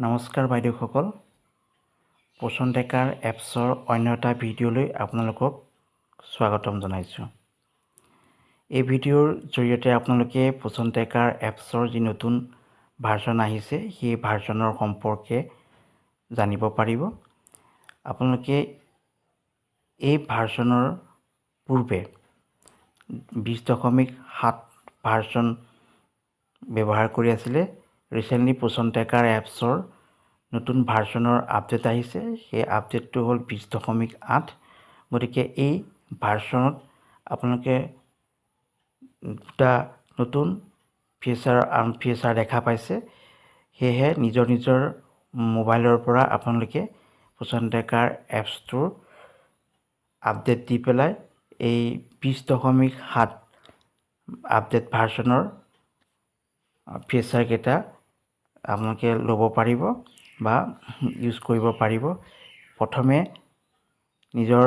নমস্কাৰ বাইদেউসকল, পোষণ ট্ৰেকাৰ এপছৰ অন্য এটা ভিডিঅ'লৈ আপোনালোকক স্বাগতম জনাইছোঁ। এই ভিডিঅ'ৰ জৰিয়তে আপোনালোকে পোষণ ট্ৰেকাৰ এপছৰ যি নতুন ভাৰ্জন আহিছে সেই ভাৰ্জনৰ সম্পৰ্কে জানিব পাৰিব। আপোনালোকে এই ভাৰ্জনৰ পূৰ্বে 20.7 ভাৰ্জন ব্যৱহাৰ কৰি আছিলে। ৰিচেণ্টলি পোষণ ট্ৰেকাৰ এপছৰ নতুন ভাৰ্জনৰ আপডেট আহিছে। সেই আপডেটটো হ'ল 20.8। গতিকে এই ভাৰ্জনত আপোনালোকে দুটা নতুন ফিচাৰ দেখা পাইছে। সেয়েহে নিজৰ মোবাইলৰ পৰা আপোনালোকে পোষণ ট্ৰেকাৰ এপছটোৰ আপডেট দি পেলাই এই 20.7 আপডেট ভাৰ্জনৰ ফিচাৰকেইটা আপোনালোকে ল'ব পাৰিব বা ইউজ কৰিব পাৰিব। প্ৰথমে নিজৰ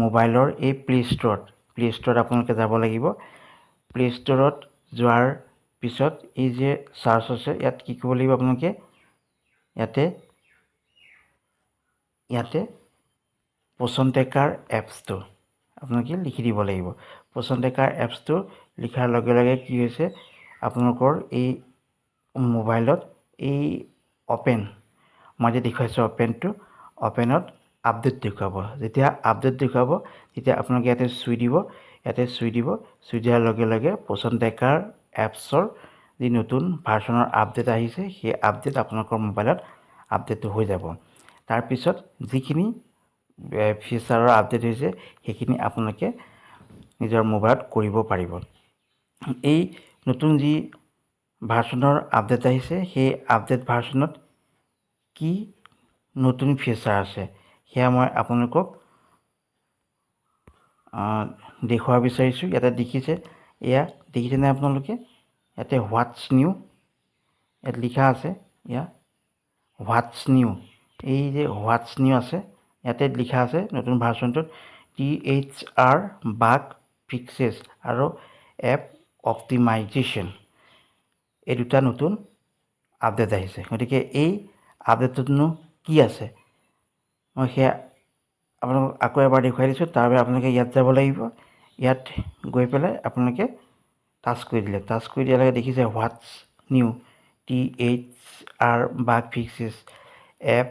মোবাইলৰ এই প্লে ষ্ট'ৰত আপোনালোকে যাব লাগিব। প্লে ষ্ট'ৰত যোৱাৰ পিছত এই যে চাৰ্চ আছে ইয়াত কি কৰিব লাগিব আপোনালোকে ইয়াতে পোষণ ট্ৰেকাৰ এপছটো আপোনালোকে লিখি দিব লাগিব। পোষণ ট্ৰেকাৰ এপছটো লিখাৰ লগে লগে কি হৈছে আপোনালোকৰ এই মোবাইলত এই মই যে দেখুৱাইছোঁ অপেনত আপডেট দেখুৱাব। যেতিয়া আপডেট দেখুৱাব তেতিয়া আপোনালোকে ইয়াতে চুই দিব। চুই দিয়াৰ লগে লগে পোষণ ট্ৰেকাৰ এপছৰ যি নতুন ভাৰ্জনৰ আপডেট আহিছে সেই আপডেট আপোনালোকৰ মোবাইলত আপডেটটো হৈ যাব। তাৰপিছত যিখিনি ফিচাৰৰ আপডেট হৈছে সেইখিনি আপোনালোকে নিজৰ মোবাইলত কৰিব পাৰিব। এই নতুন যি ভাৰ্জনৰ আপডেট আহিছে সেই আপডেট ভাৰ্জনত কি নতুন ফিচাৰ আছে সেয়া মই আপোনালোকক দেখুৱাব বিচাৰিছোঁ। ইয়াতে দেখিছেনে আপোনালোকে? ইয়াতে হোৱাটছ নিউ ইয়াত লিখা আছে। হোৱাটছ নিউ, এই যে হোৱাটছ নিউ আছে ইয়াতে লিখা আছে নতুন ভাৰ্জনটোত THR বাগ ফিক্সেছ আৰু এপ অপ্টিমাইজেশ্যন, এই দুটা নতুন আপডেট আহিছে। গতিকে এই আপডেটটোতনো কি আছে মই সেয়া আপোনালোকক আকৌ এবাৰ দেখুৱাই দিছোঁ। তাৰ বাবে আপোনালোকে ইয়াত যাব লাগিব। ইয়াত গৈ পেলাই আপোনালোকে টাচ কৰি দিয়াৰ লগে দেখিছে হোৱাটছ নিউ THR বাগ ফিক্সেছ এপ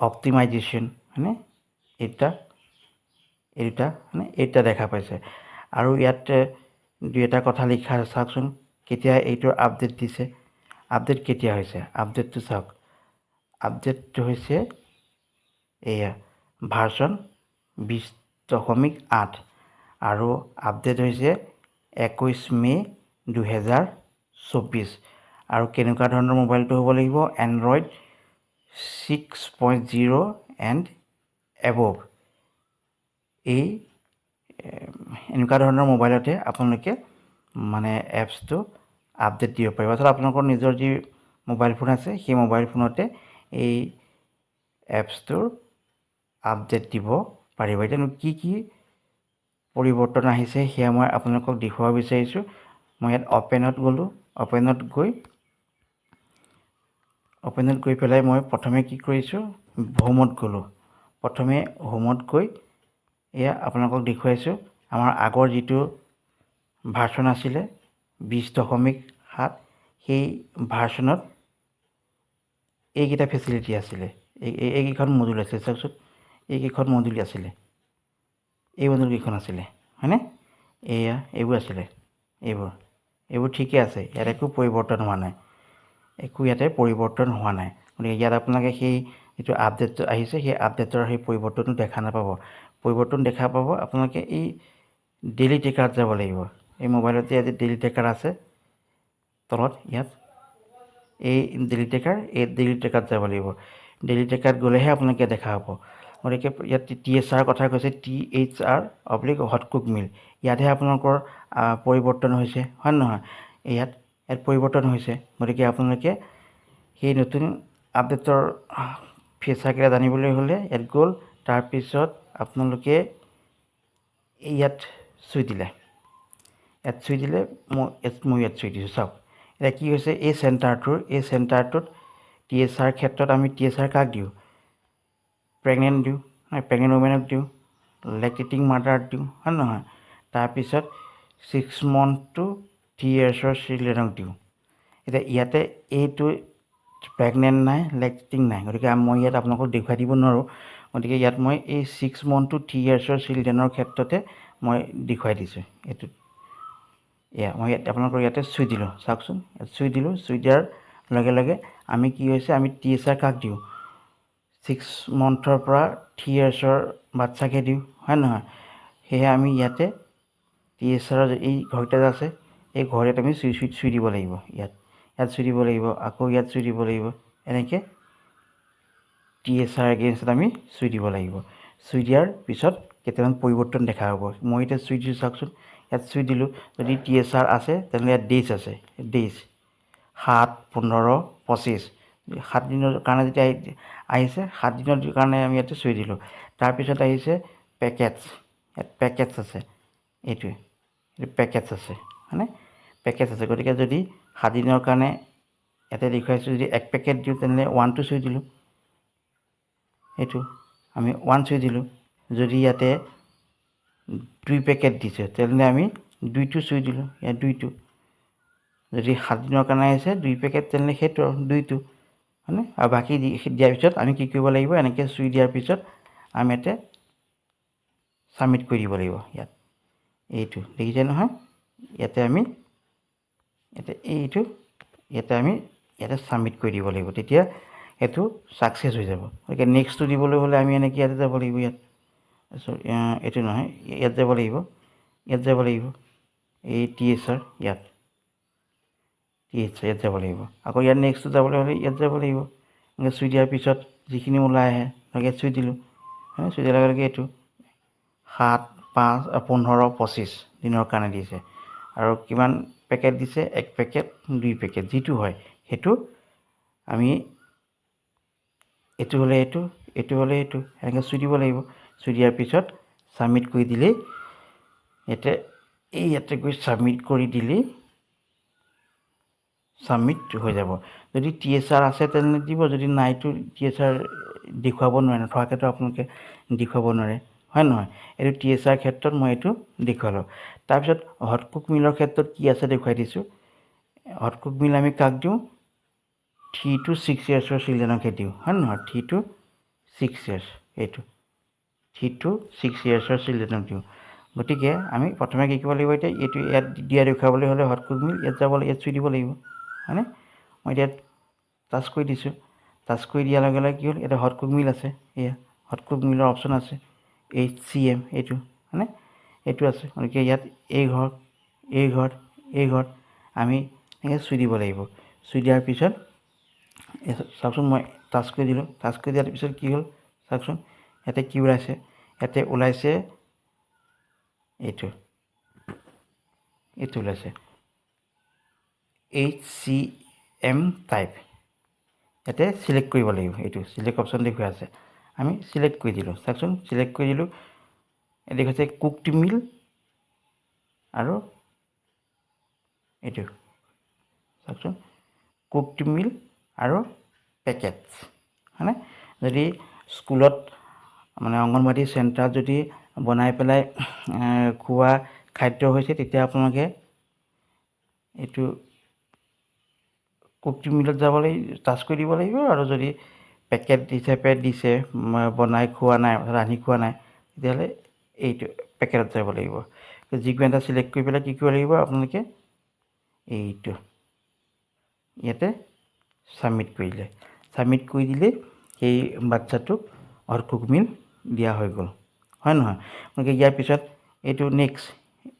অপ্টিমাইজেশ্যন, হয়নে? এই দুটা দেখা পাইছে। আৰু ইয়াত দুই এটা কথা লিখা আছে চাওকচোন। কেতিয়া এইটোৰ আপডেট দিছে, আপডেট কেতিয়া হৈছে, আপডেটটো চাওক। আপডেটটো হৈছে এয়া ভাৰ্জন 20.8 আৰু আপডেট হৈছে 21 মে' 2024। আৰু কেনেকুৱা ধৰণৰ মোবাইলটো হ'ব লাগিব? Android 6.0 and above. এই এনেকুৱা ধৰণৰ মোবাইলতে আপোনালোকে এপছটো আপডেট দিব পাৰিব। অৰ্থাৎ আপোনালোকৰ নিজৰ যি মোবাইল ফোন আছে সেই মোবাইল ফোনতে এই এপছটোৰ আপডেট দিব পাৰিব। এতিয়া কি পৰিৱৰ্তন আহিছে সেয়া মই আপোনালোকক দেখুৱাব বিচাৰিছোঁ। মই ইয়াত অপেনত গ'লোঁ। অপেনত গৈ পেলাই মই প্ৰথমে কি কৰিছোঁ, হোমত গ'লোঁ। প্ৰথমে হোমত গৈ এয়া আপোনালোকক দেখুৱাইছোঁ আমাৰ আগৰ যিটো ভাৰ্জন আছিলে 20.7 সেই ভাৰ্জনত এইকেইটা ফেচিলিটি আছিলে, এইকেইখন মডুল আছিলে। চাওকচোন, এইকেইখন মডুল আছিলে, এই মডুলকেইখন আছিলে, হয়নে? এইবোৰ আছিলে, এইবোৰ ঠিকে আছে। ইয়াত একো পৰিৱৰ্তন হোৱা নাই, গতিকে ইয়াত আপোনালোকে সেই যিটো আপডেট আহিছে সেই আপডেটৰ সেই পৰিৱৰ্তনটো দেখা নাপাব। পৰিৱৰ্তন দেখা পাব আপোনালোকে এই ডেইলি ট্ৰেকাৰত যাব লাগিব। এই মোবাইলতে ইয়াত ডেইলি ট্ৰেকাৰ আছে তলত, ইয়াত এই ডেইলি ট্ৰেকাৰত যাব লাগিব। ডেইলি ট্ৰেকাৰত গ'লেহে আপোনালোকে দেখা হ'ব। গতিকে ইয়াত THR কথা কৈছে, THR হট কুক মিল। ইয়াতহে আপোনালোকৰ পৰিৱৰ্তন হৈছে, হয় নহয়? ইয়াত পৰিৱৰ্তন হৈছে। গতিকে আপোনালোকে সেই নতুন আপডেটৰ ফিচাৰকেইটা জানিবলৈ হ'লে ইয়াত গ'ল। তাৰপিছত আপোনালোকে ইয়াত চুই দিলে মই ইয়াত চুই দিছোঁ। চাওক এতিয়া কি হৈছে, এই চেণ্টাৰটোত TSR ক্ষেত্ৰত আমি TSR কাক দিওঁ? প্ৰেগনেণ্ট দিওঁ, প্ৰেগনেণ্ট উমেনক দিওঁ, লেক্টেটিং মাদাৰক দিওঁ, হয় নহয়? তাৰপিছত 6 month to 3 yearsৰ চিলড্ৰেনক দিওঁ। এতিয়া ইয়াতে এইটো প্ৰেগনেণ্ট নাই, লেক্টেটিং নাই, গতিকে মই ইয়াত আপোনালোকক দেখুৱাই দিব নোৱাৰোঁ। গতিকে ইয়াত মই এই 6 month to 3 yearsৰ চিলড্ৰেনৰ ক্ষেত্ৰতে মই দেখুৱাই দিছোঁ। এইটো মই ইয়াত আপোনালোকৰ ইয়াতে চুই দিলোঁ, চাওকচোন, ইয়াত চুই দিলোঁ। চুই দিয়াৰ লগে লগে আমি কি হৈছে, আমি TSR কাক দিওঁ? 6 monthৰ পৰা 3 yearsৰ বাচ্চাকে দিওঁ, হয় নহয়? সেয়ে আমি ইয়াতে TSRৰ এই ঘৰকেইটা আছে, এই ঘৰকেইটাত আমি চুই দিব লাগিব। ইয়াত চুই দিব লাগিব, আকৌ ইয়াত চুই দিব লাগিব। এনেকৈ TSR এগেইনষ্টত আমি চুই দিব লাগিব। চুই দিয়াৰ পিছত কেইটামান পৰিৱৰ্তন দেখা হ'ব। মই এতিয়া চুই দিছোঁ, চাওকচোন, ইয়াত চুই দিলোঁ। যদি TSR আছে তেনেহ'লে ইয়াত ডেইজ আছে, ডেইজ 7, 15, 25। 7 দিনৰ কাৰণে যেতিয়া আহিছে, 7 দিনৰ কাৰণে আমি ইয়াতে চুই দিলোঁ। তাৰপিছত আহিছে পেকেটছ, ইয়াত পেকেটছ আছে, এইটো পেকেটছ আছে, হয়নে? পেকেটছ আছে। গতিকে যদি 7 দিনৰ কাৰণে ইয়াতে দেখুৱাইছোঁ, যদি 1 পেকেট দিওঁ তেনেহ'লে 1টো চুই দিলোঁ, এইটো আমি 1 চুই দিলোঁ। যদি ইয়াতে 2 পেকেট দিছে তেনেহ'লে আমি 2টো চুই দিলোঁ, ইয়াত 2টো। যদি 7 দিনৰ কাৰণে আহিছে 2 পেকেট তেনেহ'লে সেইটো 2টো, হয়নে? আৰু বাকী দিয়াৰ পিছত আমি কি কৰিব লাগিব? এনেকৈ চুই দিয়াৰ পিছত আমি ইয়াতে ছাবমিট কৰি দিব লাগিব। ইয়াত এইটো দেখিছে নহয়? ইয়াতে আমি ইয়াতে ছাবমিট কৰি দিব লাগিব, তেতিয়া এইটো ছাকচেছ হৈ যাব। গতিকে নেক্সটটো দিবলৈ হ'লে আমি এনেকৈ ইয়াতে যাব লাগিব। ইয়াত এইটো নহয়, ইয়াত যাব লাগিব, এই TSR ইয়াত যাব লাগিব। আকৌ ইয়াত নেক্সটটো যাবলৈ হ'লে ইয়াত যাব লাগিব। এনেকৈ চুই দিয়াৰ পিছত যিখিনি ওলাই আহে ইয়াত চুই দিলোঁ, হয়, চুই দিয়াৰ লগে লগে এইটো 7, 5, 15, 25 দিনৰ কাৰণে দিছে। আৰু কিমান পেকেট দিছে? 1 পেকেট, 2 পেকেট, যিটো হয় সেইটো আমি এইটো হ'লে এইটো, এইটো হ'লে এইটো, এনেকৈ চুই দিব লাগিব। চুই দিয়াৰ পিছত ছাবমিট কৰি দিলেই ইয়াতে গৈ ছাবমিট কৰি দিলেই ছাবমিট হৈ যাব। যদি TSR আছে তেনেহ'লে দিব, যদি নাইতো TSR দেখুৱাব নোৱাৰে, নথকাকৈতো আপোনালোকে দেখুৱাব নোৱাৰে, হয় নহয়? এইটো TSR ক্ষেত্ৰত মই এইটো দেখুৱালোঁ। তাৰপিছত হটকুক মিলৰ ক্ষেত্ৰত কি আছে দেখুৱাই দিছোঁ। হটকুক মিল আমি কাক দিওঁ? 3 to 6 yearsৰ চিলড্ৰেনকে দিওঁ, হয় নহয়? 3 to 6 years, এইটো 3 to 6 yearsৰ চিলড্ৰেনক দিওঁ। গতিকে আমি প্ৰথমে কি কৰিব লাগিব? এতিয়া এইটো ইয়াত দিয়া দেখুৱাবলৈ হ'লে হটকুক মিল ইয়াত যাব, ইয়াত চুই দিব লাগিব, হয়নে? মই এতিয়া টাচ কৰি দিছোঁ। টাচ কৰি দিয়াৰ লগে লগে কি হ'ল? এতিয়া হটকুক মিল আছে, এয়া হটকুক মিলৰ অপশ্যন আছে, HCM এইটো, হয়নে? এইটো আছে। গতিকে ইয়াত এই ঘৰত আমি এনেকৈ চুই দিব লাগিব। চুই দিয়াৰ পিছত চাওকচোন, মই টাচ কৰি দিলোঁ। টাচ কৰি দিয়াৰ পিছত কি হ'ল চাওকচোন, ইয়াতে কি ওলাইছে? ইয়াতে ওলাইছে এইটো ওলাইছে HCM টাইপ। ইয়াতে চিলেক্ট কৰিব লাগিব, এইটো চিলেক্ট অপশ্যন দেখুৱাই আছে, আমি চিলেক্ট কৰি দিলোঁ। চাওকচোন, চিলেক্ট কৰি দিলোঁ। দেখুৱাইছে কুকড মিল আৰু এইটো চাওকচোন, কুকড মিল আৰু পেকেটছ, হয়নে? যদি স্কুলত মানে অংগনবাড়ী চেণ্টাৰত যদি বনাই পেলাই খোৱা খাদ্য হৈছে, তেতিয়া আপোনালোকে এইটো কুকড মিলত যাব লাগিব, টাচ কৰি দিব লাগিব। আৰু যদি পেকেট হিচাপে দিছে, বনাই খোৱা নাই, ৰান্ধি খোৱা নাই, তেতিয়াহ'লে এইটো পেকেটত যাব লাগিব। যিকোনো এটা চিলেক্ট কৰি পেলাই কি কৰিব লাগিব আপোনালোকে? এইটো ইয়াতে ছাবমিট কৰি দিলে। ছাবমিট কৰি দিলেই সেই বাচ্ছাটোক হটকুক মিল দিয়া হৈ গ'ল, হয় নহয়? গতিকে ইয়াৰ পিছত এইটো নেক্সট,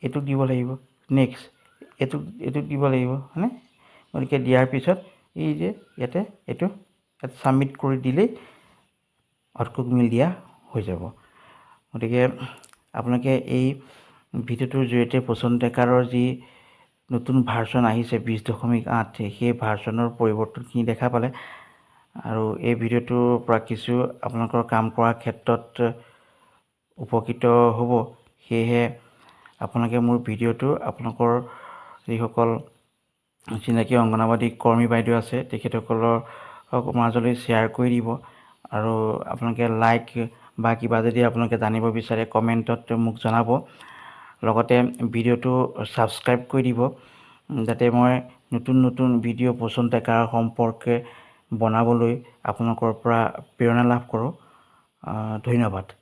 এইটোক দিব লাগিব, নেক্সট এইটোক দিব লাগিব, হয়নে? গতিকে দিয়াৰ পিছত এই যে ইয়াত ছাবমিট কৰি দিলেই হটকুক মিল দিয়া হৈ যাব। গতিকে আপোনালোকে এই ভিডিঅ'টোৰ জৰিয়তে পোষণ ট্ৰেকাৰৰ যি নতুন ভাৰ্চন আহিছে 20.8, সেই ভাৰ্চনৰ পৰিৱৰ্তনখিনি দেখা পালে। আৰু এই ভিডিঅ'টোৰ পৰা কিছু আপোনালোকৰ কাম কৰাৰ ক্ষেত্ৰত উপকৃত হ'ব। সেয়েহে আপোনালোকে মোৰ ভিডিঅ'টো আপোনালোকৰ যিসকল চিনাকি অংগনবাড়ী কৰ্মী বাইদেউ আছে তেখেতসকলৰ মাজলৈ শ্বেয়াৰ কৰি দিব আৰু আপোনালোকে লাইক বা কিবা যদি আপোনালোকে জানিব বিচাৰে কমেণ্টত মোক জনাব। লগতে ভিডিঅ'টো ছাবস্ক্ৰাইব কৰি দিব যাতে মই নতুন নতুন ভিডিঅ' পোষণ ট্ৰেকাৰ সম্পৰ্কে বনাবলৈ আপোনালোকৰ পৰা প্ৰেৰণা লাভ কৰোঁ। ধন্যবাদ।